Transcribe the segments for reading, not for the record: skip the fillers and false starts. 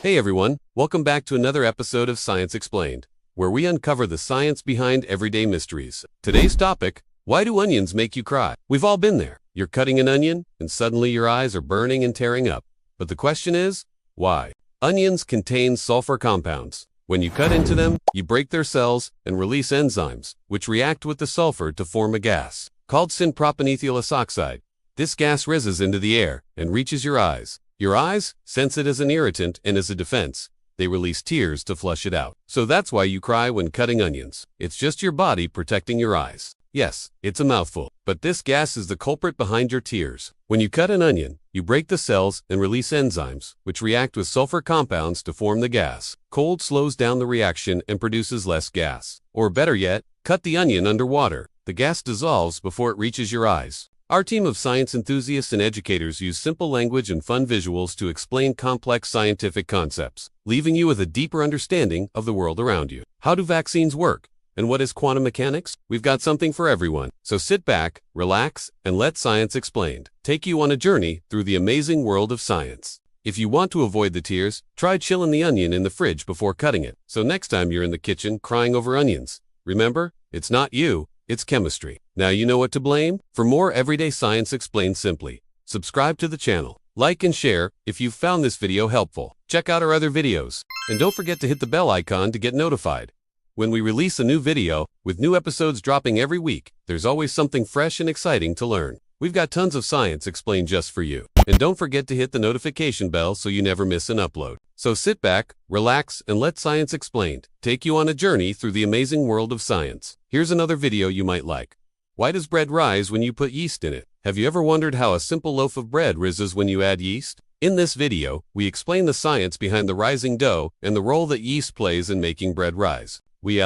Hey everyone, welcome back to another episode of Science Explained, where we uncover the science behind everyday mysteries. Today's topic, why do onions make you cry? We've all been there. You're cutting an onion, and suddenly your eyes are burning and tearing up. But the question is, why? Onions contain sulfur compounds. When you cut into them, you break their cells and release enzymes, which react with the sulfur to form a gas, called syn-Propanethial-S-oxide. This gas rises into the air and reaches your eyes. Your eyes sense it as an irritant, and as a defense, they release tears to flush it out. So that's why you cry when cutting onions. It's just your body protecting your eyes. Yes, it's a mouthful, but this gas is the culprit behind your tears. When you cut an onion, you break the cells and release enzymes, which react with sulfur compounds to form the gas. Cold slows down the reaction and produces less gas. Or better yet, cut the onion under water. The gas dissolves before it reaches your eyes. Our team of science enthusiasts and educators use simple language and fun visuals to explain complex scientific concepts, leaving you with a deeper understanding of the world around you. How do vaccines work? And what is quantum mechanics? We've got something for everyone. So sit back, relax, and let Science Explained take you on a journey through the amazing world of science. If you want to avoid the tears, try chilling the onion in the fridge before cutting it. So next time you're in the kitchen crying over onions, remember, it's not you. It's chemistry. Now you know what to blame? For more everyday science explained simply, subscribe to the channel, like and share if you've found this video helpful. Check out our other videos, and don't forget to hit the bell icon to get notified when we release a new video. With new episodes dropping every week, there's always something fresh and exciting to learn. We've got tons of science explained just for you. And don't forget to hit the notification bell so you never miss an upload. So sit back, relax, and let Science Explained take you on a journey through the amazing world of science. Here's another video you might like. Why does bread rise when you put yeast in it? Have you ever wondered how a simple loaf of bread rises when you add yeast? In this video, we explain the science behind the rising dough and the role that yeast plays in making bread rise. We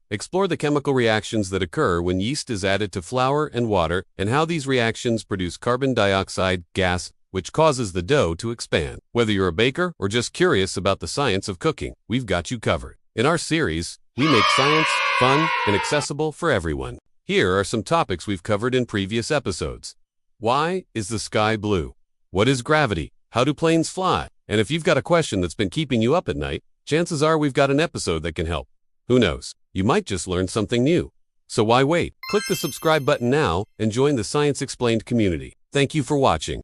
explore the chemical reactions that occur when yeast is added to flour and water, and how these reactions produce carbon dioxide gas, which causes the dough to expand. Whether you're a baker or just curious about the science of cooking, we've got you covered. In our series, we make science fun and accessible for everyone. Here are some topics we've covered in previous episodes. Why is the sky blue? What is gravity? How do planes fly? And if you've got a question that's been keeping you up at night, chances are we've got an episode that can help. Who knows? You might just learn something new. So why wait? Click the subscribe button now and join the Science Explained community. Thank you for watching.